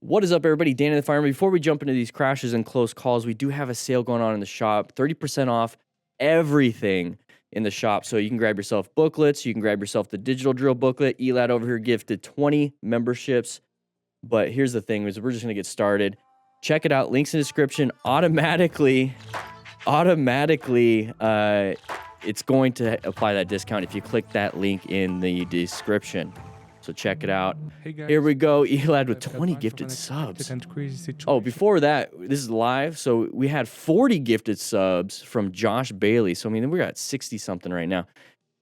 What is up, everybody? DanDanTheFireman. Before we jump into these crashes and close calls, we do have a sale going on in the shop. 30% off everything in the shop. So you can grab yourself booklets. You can grab yourself the digital drill booklet. Elad over here gifted 20 memberships. But here's the thing, is we're just going to get started. Check it out. Links in the description. Automatically, it's going to apply that discount if you click that link in the description. So check it out. Hey guys, here we go. Elad with 20 gifted subs. Oh, before that, this is live. So we had 40 gifted subs from Josh Bailey. So, I mean, we're at 60 something right now.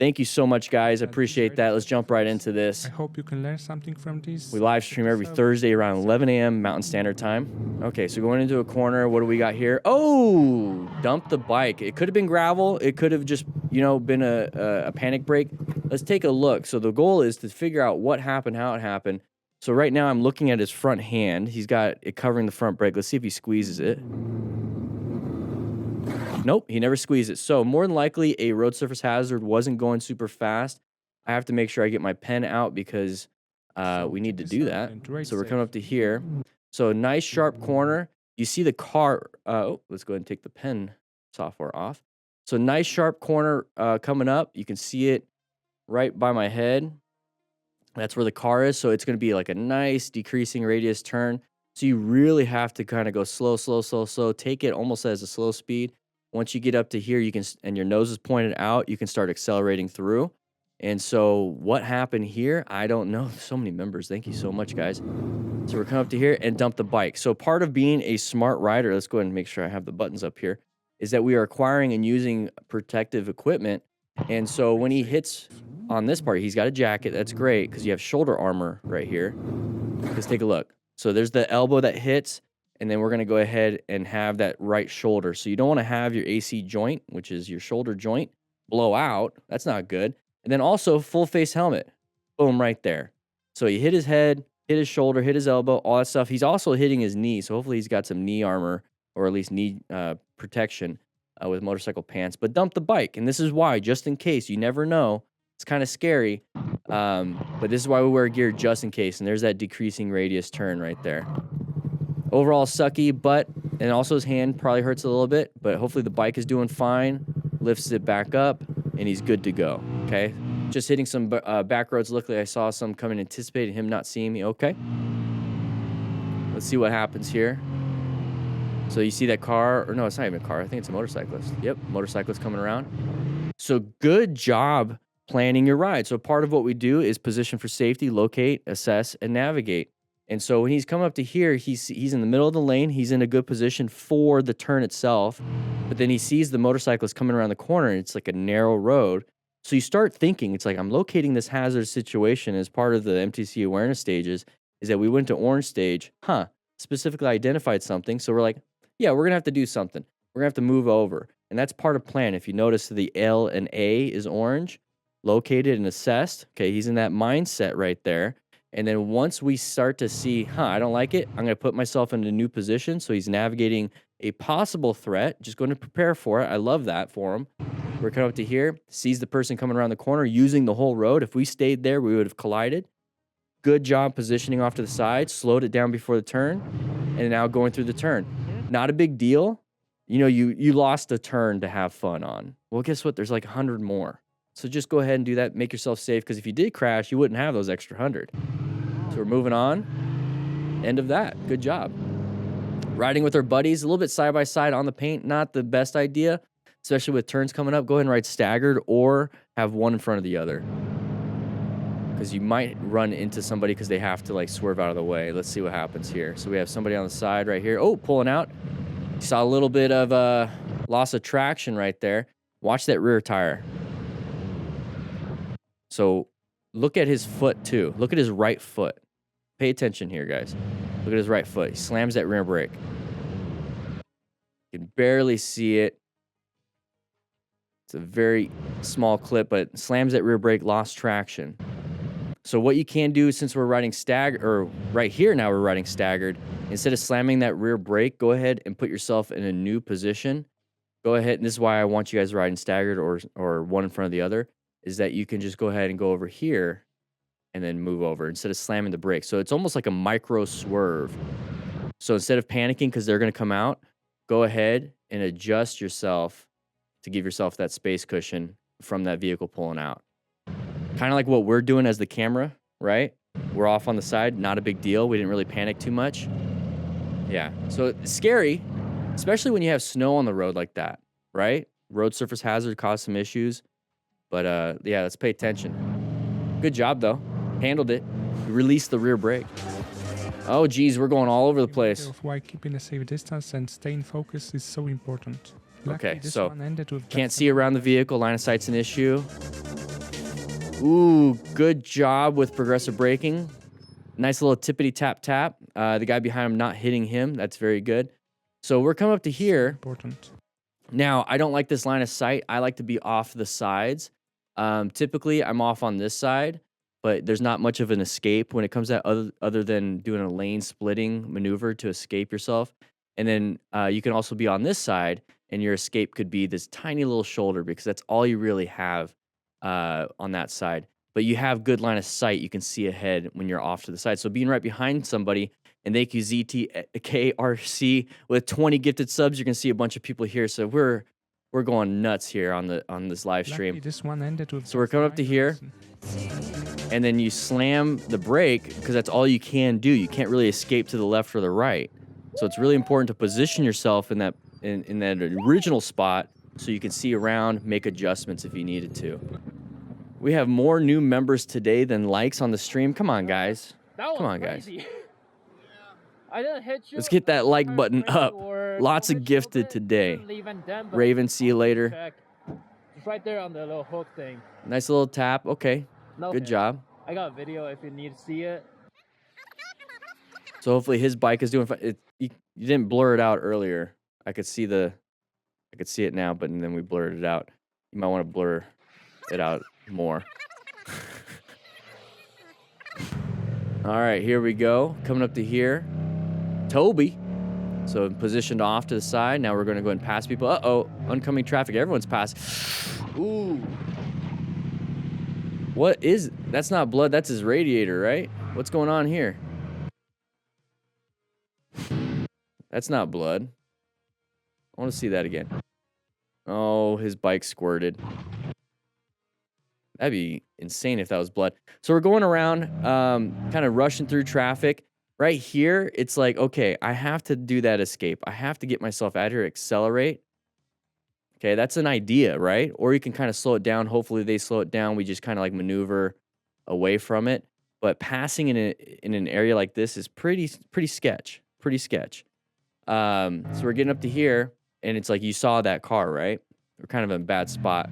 Thank you so much, guys. I appreciate that. Let's jump right into this. I hope you can learn something from this. We live stream every Thursday around 11 a.m. Mountain Standard Time. Okay, so going into a corner, what do we got here? Oh, dump the bike. It could have been gravel. It could have just, you know, been a panic brake. Let's take a look. So the goal is to figure out what happened, how it happened. So right now I'm looking at his front hand. He's got it covering the front brake. Let's see if he squeezes it. Nope, he never squeezed it. So more than likely a road surface hazard wasn't going super fast. I have to make sure I get my pen out because we need to do that. So we're coming up to here. So nice sharp corner. You see the car. Oh, let's go ahead and take the pen software off. So nice sharp corner coming up. You can see it right by my head. That's where the car is. So it's going to be like a nice decreasing radius turn. So you really have to kind of go slow, slow, slow, slow. Take it almost as a slow speed. Once you get up to here, you can, and your nose is pointed out, you can start accelerating through. And so what happened here, I don't know. So many members. Thank you so much, guys. So we're coming up to here and dump the bike. So part of being a smart rider, let's go ahead and make sure I have the buttons up here, is that we are acquiring and using protective equipment. And so when he hits on this part, he's got a jacket. That's great because you have shoulder armor right here. Let's take a look. So there's the elbow that hits. And then we're going to go ahead and have that right shoulder. So you don't want to have your AC joint, which is your shoulder joint, blow out. That's not good. And then also full face helmet. Boom, right there. So he hit his head, hit his shoulder, hit his elbow, all that stuff. He's also hitting his knee. So hopefully he's got some knee armor or at least knee protection with motorcycle pants. But dump the bike. And this is why, just in case. You never know. It's kind of scary. But this is why we wear gear just in case. And there's that decreasing radius turn right there. Overall sucky, but, and also his hand probably hurts a little bit, but hopefully the bike is doing fine, lifts it back up, and he's good to go, okay? Just hitting some back roads. Luckily, I saw some coming, anticipating him not seeing me, okay? Let's see what happens here. So you see that car, or no, it's not even a car. I think it's a motorcyclist. Yep, motorcyclist coming around. So good job planning your ride. So part of what we do is position for safety, locate, assess, and navigate. And so when he's coming up to here, he's in the middle of the lane. He's in a good position for the turn itself. But then he sees the motorcyclist coming around the corner, and it's like a narrow road. So you start thinking, it's like, I'm locating this hazard situation as part of the MTC awareness stages, is that we went to orange stage, specifically identified something. So we're like, yeah, we're going to have to do something. We're going to have to move over. And that's part of plan. If you notice the L and A is orange, located and assessed. Okay, he's in that mindset right there. And then once we start to see, I don't like it, I'm going to put myself in a new position. So he's navigating a possible threat, just going to prepare for it. I love that for him. We're coming up to here, sees the person coming around the corner using the whole road. If we stayed there, we would have collided. Good job positioning off to the side, slowed it down before the turn, and now going through the turn. Not a big deal. You know, you lost a turn to have fun on. Well, guess what? There's like 100 more. So just go ahead and do that. Make yourself safe, because if you did crash, you wouldn't have those extra 100. So we're moving on. End of that. Good job. Riding with our buddies, a little bit side by side on the paint. Not the best idea, especially with turns coming up. Go ahead and ride staggered or have one in front of the other, because you might run into somebody because they have to like swerve out of the way. Let's see what happens here. So we have somebody on the side right here. Oh, pulling out. You saw a little bit of loss of traction right there. Watch that rear tire. So look at his foot too. Look at his right foot. Pay attention here, guys. Look at his right foot. He slams that rear brake. You can barely see it. It's a very small clip, but slams that rear brake, lost traction. So what you can do, since we're riding or right here now we're riding staggered, instead of slamming that rear brake, go ahead and put yourself in a new position. Go ahead, and this is why I want you guys riding staggered or one in front of the other, is that you can just go ahead and go over here and then move over instead of slamming the brakes. So it's almost like a micro swerve. So instead of panicking because they're going to come out, go ahead and adjust yourself to give yourself that space cushion from that vehicle pulling out. Kind of like what we're doing as the camera, right? We're off on the side, not a big deal. We didn't really panic too much. Yeah, so it's scary, especially when you have snow on the road like that, right? Road surface hazard caused some issues, but yeah, let's pay attention. Good job, though. Handled it. Released the rear brake. Oh, geez, we're going all over the place. Why keeping a safe distance and staying focused is so important. Luckily, Okay, this so one ended with can't just see around the vehicle. Line of sight's an issue. Ooh, good job with progressive braking. Nice little tippity tap tap. The guy behind him not hitting him. That's very good. So we're coming up to here. important. Now, I don't like this line of sight. I like to be off the sides. Typically, I'm off on this side, but there's not much of an escape when it comes to other than doing a lane splitting maneuver to escape yourself. And then you can also be on this side, and your escape could be this tiny little shoulder because that's all you really have on that side. But you have good line of sight. You can see ahead when you're off to the side. So being right behind somebody and they ZTKRC with 20 gifted subs, you're gonna see a bunch of people here. So we're going nuts here on this live stream. Luckily, this one ended with So we're coming up to here, and then you slam the brake because that's all you can do. You can't really escape to the left or the right. So it's really important to position yourself in that original spot so you can see around, make adjustments if you needed to. We have more new members today than likes on the stream. Come on, guys. Come on, guys. I didn't hit you. Let's get that like button up. Lots of gifted today. Raven, see you later. It's right there on the little hook thing. Nice little tap. Okay. Good job. I got a video if you need to see it. So hopefully his bike is doing fine. You didn't blur it out earlier. I could see it now, but then we blurred it out. You might want to blur it out more. All right, here we go. Coming up to here. Toby. So positioned off to the side. Now we're going to go and pass people. Uh-oh, oncoming traffic. Everyone's passing. Ooh. What is... That's not blood. That's his radiator, right? What's going on here? That's not blood. I want to see that again. Oh, his bike squirted. That'd be insane if that was blood. So we're going around, kind of rushing through traffic. Right here, it's like, okay, I have to do that escape. I have to get myself out here, accelerate. Okay, that's an idea, right? Or you can kind of slow it down. Hopefully they slow it down. We just kind of like maneuver away from it. But passing in an area like this is pretty sketch. Pretty sketch. So we're getting up to here, and it's like you saw that car, right? We're kind of in a bad spot.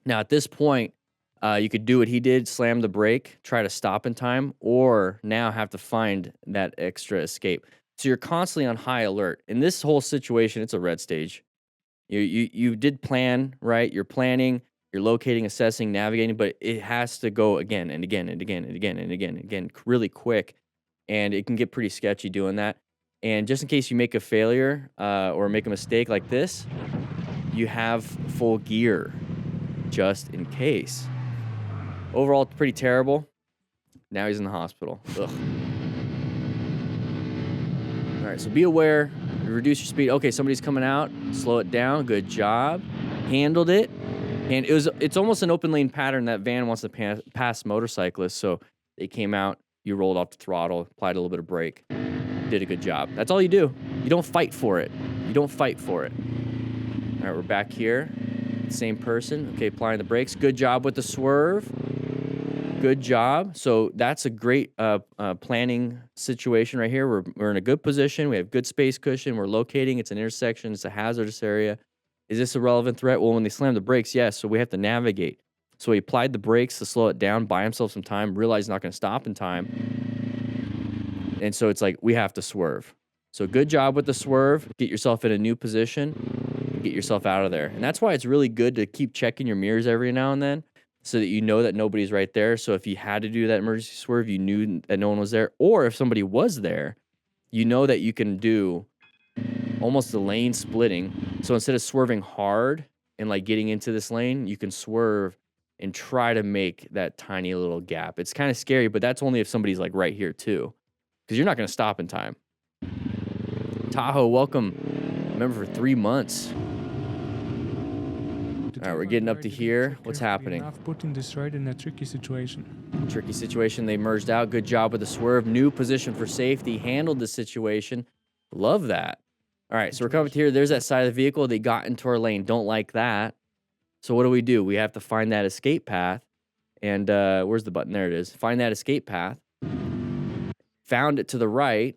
Now, at this point, you could do what he did, slam the brake, try to stop in time, or now have to find that extra escape. So you're constantly on high alert. In this whole situation, it's a red stage. You did plan, right? You're planning, you're locating, assessing, navigating, but it has to go again and again and again and again and again and again really quick, and it can get pretty sketchy doing that. And just in case you make a failure or make a mistake like this, you have full gear just in case. Overall, it's pretty terrible. Now he's in the hospital. Ugh. All right, so be aware. Reduce your speed. Okay, somebody's coming out. Slow it down. Good job. Handled it. And it's almost an open lane pattern. That van wants to pass motorcyclists, so they came out. You rolled off the throttle, applied a little bit of brake. Did a good job. That's all you do. You don't fight for it. You don't fight for it. All right, we're back here. Same person. Okay, applying the brakes. Good job with the swerve. Good job. So that's a great planning situation right here. We're in a good position. We have good space cushion. We're locating. It's an intersection. It's a hazardous area. Is this a relevant threat? Well, when they slam the brakes, yes. So we have to navigate. So he applied the brakes to slow it down, buy himself some time, realized he's not going to stop in time. And so it's like we have to swerve. So good job with the swerve. Get yourself in a new position. Get yourself out of there. And that's why it's really good to keep checking your mirrors every now and then so that you know that nobody's right there. So if you had to do that emergency swerve, you knew that no one was there. Or if somebody was there, you know that you can do almost the lane splitting. So instead of swerving hard and like getting into this lane, you can swerve and try to make that tiny little gap. It's kind of scary, but that's only if somebody's like right here too, because you're not going to stop in time. Tahoe, welcome. Remember for 3 months. All right, we're getting up to here. What's happening? Putting this rider in a tricky situation. Tricky situation. They merged out. Good job with the swerve. New position for safety. Handled the situation. Love that. All right, so we're coming up to here. There's that side of the vehicle. They got into our lane. Don't like that. So what do? We have to find that escape path. And where's the button? There it is. Find that escape path. Found it to the right.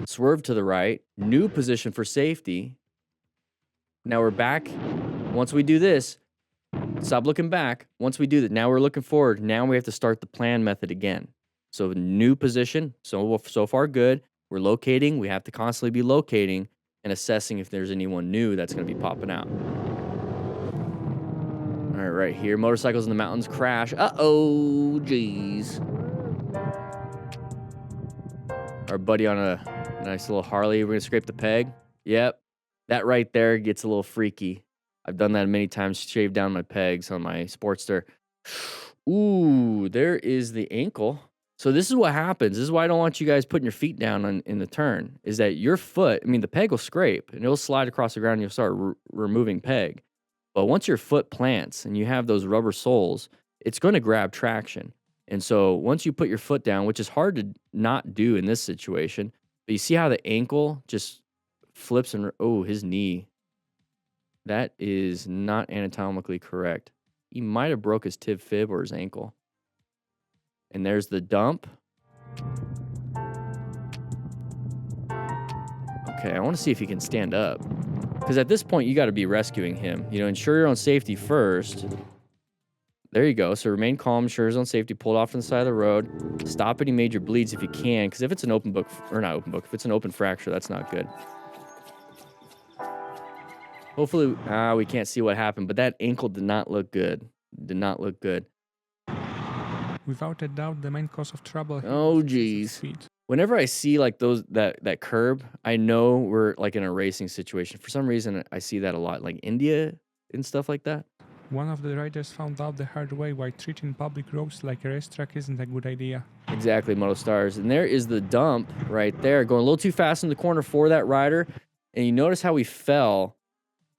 Swerve to the right. New position for safety. Now we're back. Once we do this, stop looking back. Once we do that, now we're looking forward. Now we have to start the plan method again. So new position. So far good. We're locating. We have to constantly be locating and assessing if there's anyone new that's going to be popping out. All right, right here. Motorcycles in the mountains crash. Uh-oh, geez. Our buddy on a nice little Harley. We're going to scrape the peg. Yep. That right there gets a little freaky. I've done that many times, shaved down my pegs on my Sportster. Ooh, there is the ankle. So this is what happens. This is why I don't want you guys putting your feet down in the turn, is that your foot, I mean, the peg will scrape, and it'll slide across the ground, and you'll start removing peg. But once your foot plants and you have those rubber soles, it's going to grab traction. And so once you put your foot down, which is hard to not do in this situation, but you see how the ankle just flips and, oh, his knee. That is not anatomically correct. He might have broke his tib fib or his ankle. And there's the dump. Okay, I want to see if he can stand up. Because at this point, you got to be rescuing him. You know, ensure your own safety first. There you go. So remain calm, ensure his own safety, pulled off to the side of the road. Stop any major bleeds if you can. Because if it's an open book, or not open book, if it's an open fracture, that's not good. Hopefully, we can't see what happened, but that ankle did not look good. Did not look good. Without a doubt, the main cause of trouble. Oh, geez. Whenever I see like that curb, I know we're like in a racing situation. For some reason, I see that a lot, like India and stuff like that. One of the riders found out the hard way why treating public roads like a racetrack isn't a good idea. Exactly, MotoStars. And there is the dump right there, going a little too fast in the corner for that rider. And you notice how he fell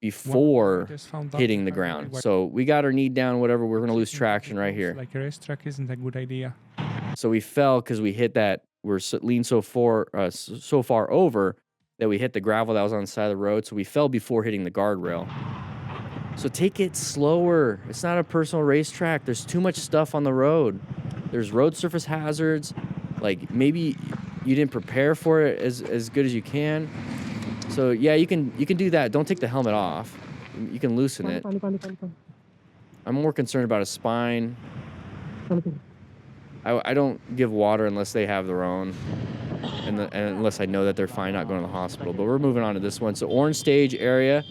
before hitting the ground. So we got our knee down, whatever. We're going to lose traction right here. Like a racetrack isn't a good idea. So we fell because we hit that. We're leaned so far over that we hit the gravel that was on the side of the road. So we fell before hitting the guardrail. So take it slower. It's not a personal racetrack. There's too much stuff on the road. There's road surface hazards. Like maybe you didn't prepare for it as good as you can. So yeah, you can do that. Don't take the helmet off. You can loosen it. I'm more concerned about a spine. I don't give water unless they have their own, and unless I know that they're fine, not going to the hospital. But we're moving on to this one. So orange stage area.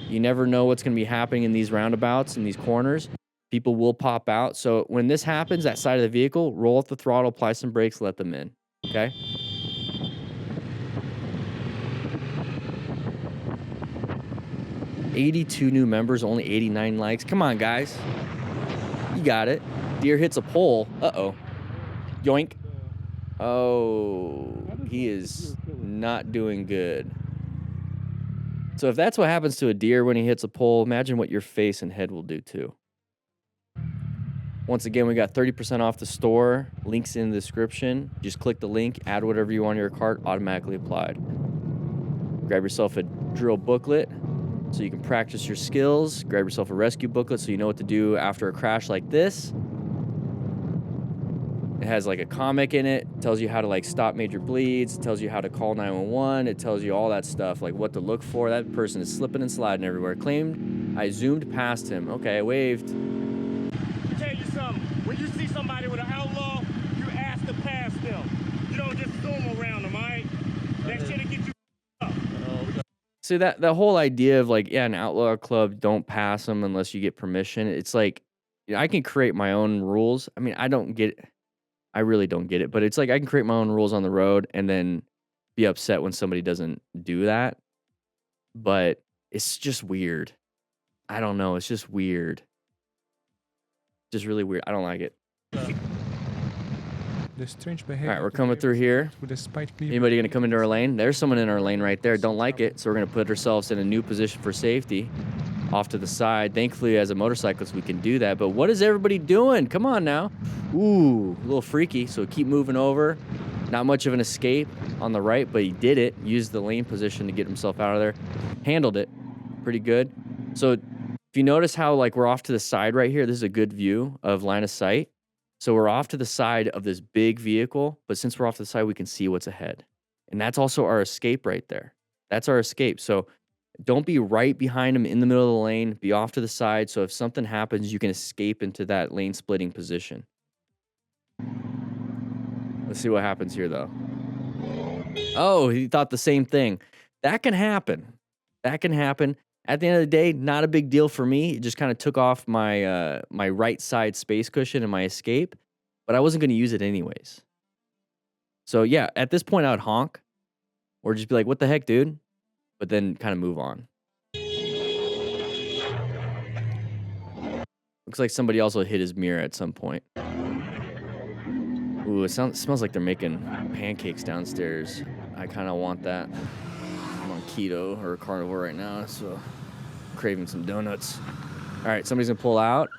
You never know what's going to be happening in these roundabouts, in these corners. People will pop out. So when this happens, that side of the vehicle, roll up the throttle, apply some brakes, let them in. Okay? $82 new members, only 89 likes. Come on, guys. You got it. Deer hits a pole. Uh-oh. Yoink. Oh, he is not doing good. So if that's what happens to a deer when he hits a pole, imagine what your face and head will do too. Once again, we got 30% off the store. Links in the description. Just click the link, add whatever you want to your cart, automatically applied. Grab yourself a drill booklet so you can practice your skills. Grab yourself a rescue booklet so you know what to do after a crash like this. It has like a comic in it. It tells you how to like stop major bleeds. It tells you how to call 911. It tells you all that stuff, like what to look for. That person is slipping and sliding everywhere. Claimed I zoomed past him. Okay, I waved. Tell you something. When you see somebody with an outlaw, you ask to pass them. You don't just zoom around them, all right? That shit'll get you up. See, that whole idea of like, yeah, an outlaw club, don't pass them unless you get permission. It's like, you know, I can create my own rules. I mean, I don't get it. I really don't get it, but it's like I can create my own rules on the road and then be upset when somebody doesn't do that. But it's just weird. I don't know. It's just weird. Just really weird. I don't like it. The strange All behavior. right, we're coming through here. With a spike cleaver. Anybody gonna come into our lane? There's someone in our lane right there. Don't like it, so we're gonna put ourselves in a new position for safety, off to the side. Thankfully, as a motorcyclist, we can do that. But what is everybody doing? Come on now. Ooh, a little freaky. So keep moving over. Not much of an escape on the right, but he did it. Used the lane position to get himself out of there. Handled it pretty good. So if you notice how like we're off to the side right here, this is a good view of line of sight. So we're off to the side of this big vehicle, but since we're off to the side, we can see what's ahead. And that's also our escape right there. That's our escape. So don't be right behind him in the middle of the lane. Be off to the side. So if something happens, you can escape into that lane splitting position. Let's see what happens here, though. Oh, he thought the same thing. That can happen. That can happen. At the end of the day, not a big deal for me. It just kind of took off my my right side space cushion in my escape, but I wasn't going to use it anyways. So yeah, at this point, I would honk or just be like, "What the heck, dude?" But then kind of move on. Looks like somebody also hit his mirror at some point. Ooh, it smells like they're making pancakes downstairs. I kind of want that. I'm on keto or carnivore right now, so I'm craving some donuts. All right, somebody's gonna pull out.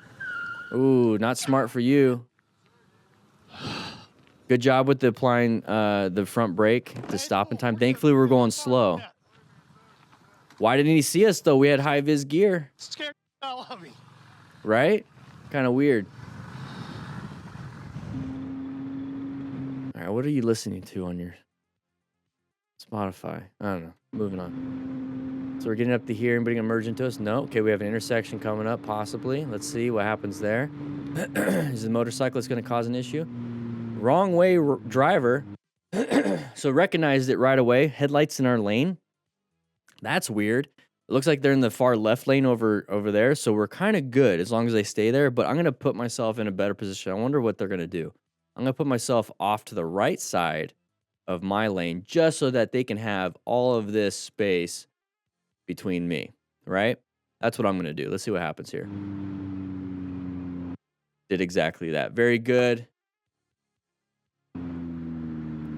Ooh, not smart for you. Good job with applying the front brake to stop in time. Thankfully, we're going slow. Why didn't he see us, though? We had high-vis gear. Scared the hell out of me. Right? Kind of weird. All right, what are you listening to on your Spotify? I don't know. Moving on. So we're getting up to here. Anybody gonna merge into us? No. Okay, we have an intersection coming up, possibly. Let's see what happens there. Is the motorcyclist gonna cause an issue? Wrong way driver. So recognized it right away. Headlights in our lane. That's weird. It looks like they're in the far left lane over there. So we're kind of good as long as they stay there. But I'm gonna put myself in a better position. I wonder what they're gonna do. I'm gonna put myself off to the right side of my lane just so that they can have all of this space between me, right? That's what I'm gonna do. Let's see what happens here. Did exactly that. Very good.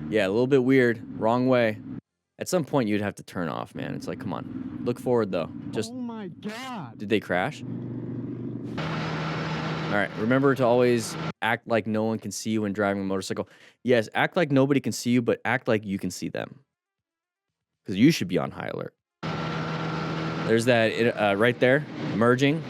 Yeah, a little bit weird. Wrong way. At some point, you'd have to turn off, man. It's like, come on. Look forward, though. Just. Oh, my God. Did they crash? All right. Remember to always act like no one can see you when driving a motorcycle. Yes, act like nobody can see you, but act like you can see them. Because you should be on high alert. There's that right there. Merging.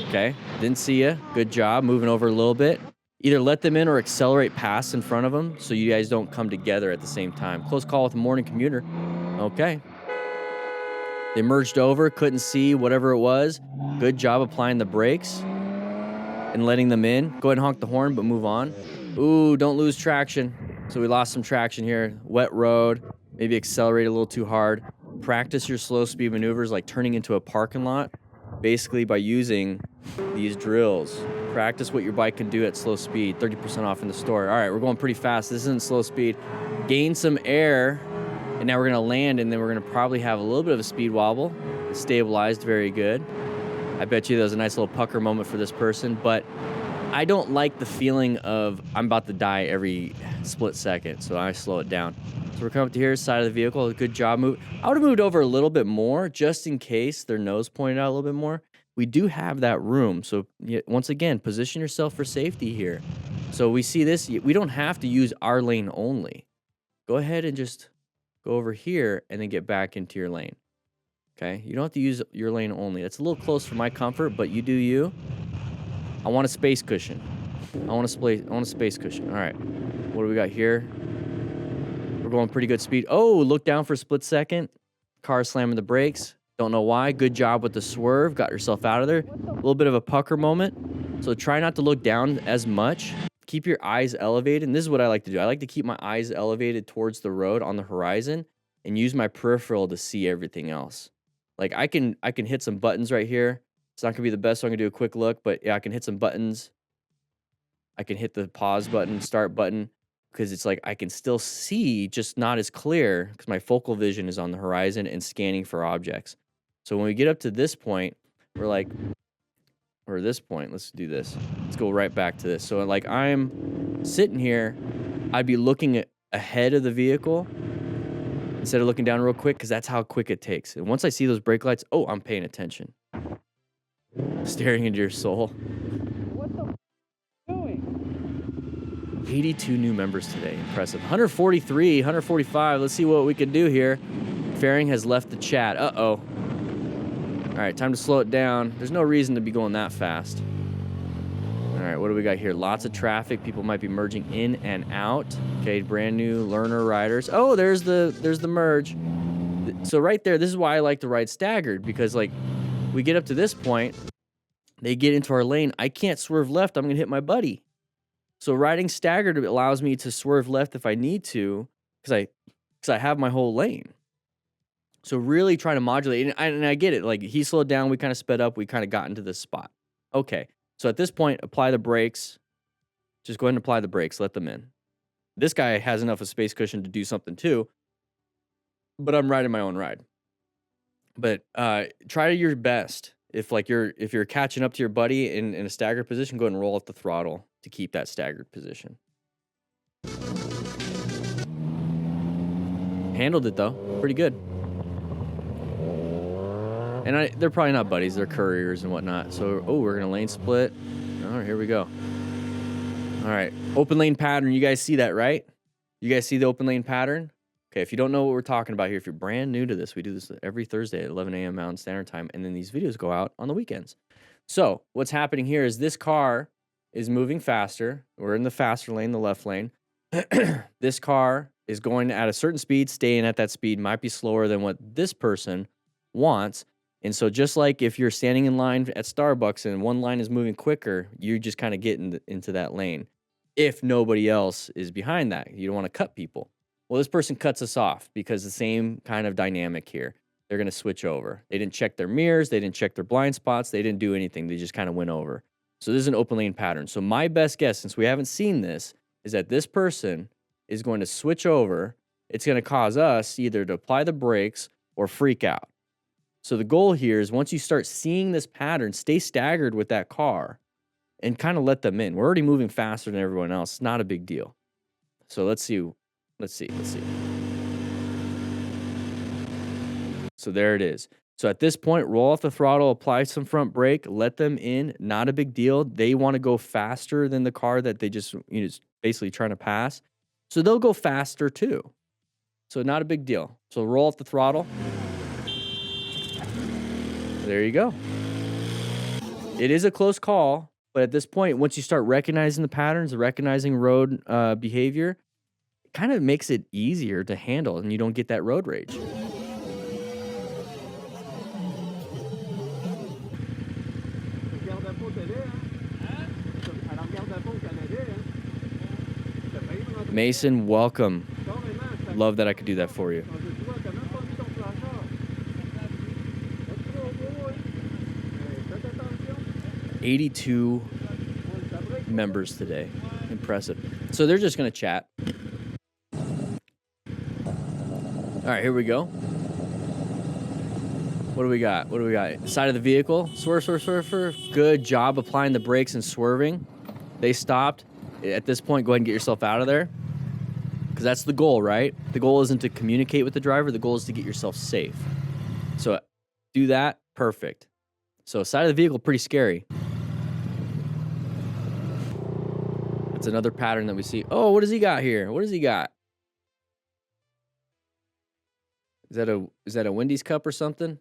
Okay. Didn't see you. Good job. Moving over a little bit. Either let them in or accelerate past in front of them so you guys don't come together at the same time. Close call with a morning commuter. Okay. They merged over, couldn't see whatever it was. Good job applying the brakes and letting them in. Go ahead and honk the horn, but move on. Ooh, don't lose traction. So we lost some traction here. Wet road. Maybe accelerate a little too hard. Practice your slow speed maneuvers like turning into a parking lot. Basically by using these drills. Practice what your bike can do at slow speed. 30% off in the store. All right, we're going pretty fast. This isn't slow speed. Gain some air, and now we're going to land, and then we're going to probably have a little bit of a speed wobble. Stabilized, very good. I bet you that was a nice little pucker moment for this person, but I don't like the feeling of I'm about to die every split second, so I slow it down. So we're coming up to here, side of the vehicle. Good job. I would have moved over a little bit more just in case their nose pointed out a little bit more. We do have that room. So once again, position yourself for safety here. So we see this. We don't have to use our lane only. Go ahead and just go over here and then get back into your lane. Okay? You don't have to use your lane only. That's a little close for my comfort, but you do you. I want a space cushion. I want a space cushion. All right. What do we got here? We're going pretty good speed. Oh, look down for a split second. Car slamming the brakes. Don't know why. Good job with the swerve. Got yourself out of there. A little bit of a pucker moment. So try not to look down as much. Keep your eyes elevated. And this is what I like to do. I like to keep my eyes elevated towards the road on the horizon and use my peripheral to see everything else. Like I can hit some buttons right here. It's not going to be the best, so I'm going to do a quick look. But yeah, I can hit some buttons. I can hit the pause button, start button. Because it's like I can still see, just not as clear because my focal vision is on the horizon and scanning for objects. So when we get up to this point, we're or at this point, let's do this. Let's go right back to this. So like I'm sitting here, I'd be looking ahead of the vehicle instead of looking down real quick, because that's how quick it takes. And once I see those brake lights, oh, I'm paying attention. Staring into your soul. What the doing? 82 new members today. Impressive. 143, 145. Let's see what we can do here. Fairing has left the chat. Uh-oh. All right, time to slow it down. There's no reason to be going that fast. All right, what do we got here? Lots of traffic. People might be merging in and out. Okay, brand new learner riders. Oh, there's the merge. So right there, this is why I like to ride staggered, because like we get up to this point, they get into our lane. I can't swerve left. I'm gonna hit my buddy. So riding staggered allows me to swerve left if I need to, because I have my whole lane. So really trying to modulate, and I get it. Like he slowed down, we kind of sped up, we kind of got into this spot. Okay. So at this point, apply the brakes. Just go ahead and apply the brakes. Let them in. This guy has enough of space cushion to do something too, but I'm riding my own ride. But try your best. If you're catching up to your buddy in a staggered position, go ahead and roll up the throttle to keep that staggered position. Handled it though, pretty good. And they're probably not buddies, they're couriers and whatnot. So, oh, we're gonna lane split. All right, here we go. All right, open lane pattern. You guys see that, right? You guys see the open lane pattern? Okay, if you don't know what we're talking about here, if you're brand new to this, we do this every Thursday at 11 a.m. Mountain Standard Time, and then these videos go out on the weekends. So, what's happening here is this car is moving faster. We're in the faster lane, the left lane. This car is going at a certain speed, staying at that speed, might be slower than what this person wants. And so just like if you're standing in line at Starbucks and one line is moving quicker, you just kind of get into that lane. If nobody else is behind that, you don't want to cut people. Well, this person cuts us off because the same kind of dynamic here. They're going to switch over. They didn't check their mirrors. They didn't check their blind spots. They didn't do anything. They just kind of went over. So this is an open lane pattern. So my best guess, since we haven't seen this, is that this person is going to switch over. It's going to cause us either to apply the brakes or freak out. So the goal here is once you start seeing this pattern, stay staggered with that car and kind of let them in. We're already moving faster than everyone else. It's not a big deal. So let's see. So there it is. So at this point, roll off the throttle, apply some front brake, let them in. Not a big deal. They want to go faster than the car that they just, basically trying to pass. So they'll go faster too. So not a big deal. So roll off the throttle. There you go. It is a close call, but at this point, once you start recognizing the patterns, recognizing road behavior, it kind of makes it easier to handle and you don't get that road rage. Mason, welcome. Love that I could do that for you. 82 members today. Impressive. So they're just going to chat. All right, here we go. What do we got? Side of the vehicle. Swerve. Good job applying the brakes and swerving. They stopped. At this point, go ahead and get yourself out of there. Because that's the goal, right? The goal isn't to communicate with the driver. The goal is to get yourself safe. So do that. Perfect. So side of the vehicle, pretty scary. That's another pattern that we see. Oh, what does he got here? What does he got? Is that a Wendy's cup or something?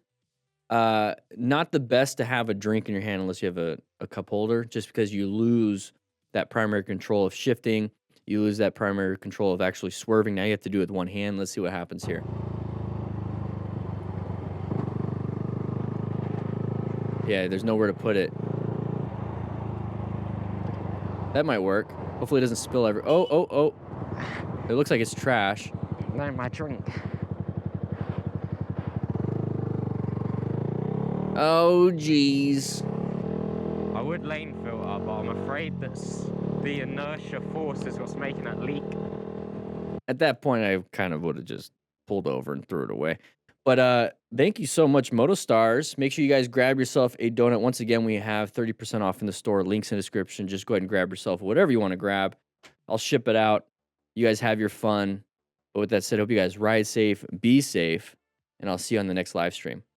Not the best to have a drink in your hand unless you have a cup holder, just because you lose that primary control of shifting. You lose that primary control of actually swerving. Now you have to do it with one hand. Let's see what happens here. Yeah, there's nowhere to put it. That might work. Hopefully it doesn't spill every... Oh. It looks like it's trash. No, my drink. Oh, geez. I would lane filter, but I'm afraid that the inertia force is what's making that leak. At that point, I kind of would have just pulled over and threw it away. But thank you so much, MotoStars. Make sure you guys grab yourself a donut. Once again, we have 30% off in the store. Links in the description. Just go ahead and grab yourself whatever you want to grab. I'll ship it out. You guys have your fun. But with that said, hope you guys ride safe, be safe, and I'll see you on the next live stream.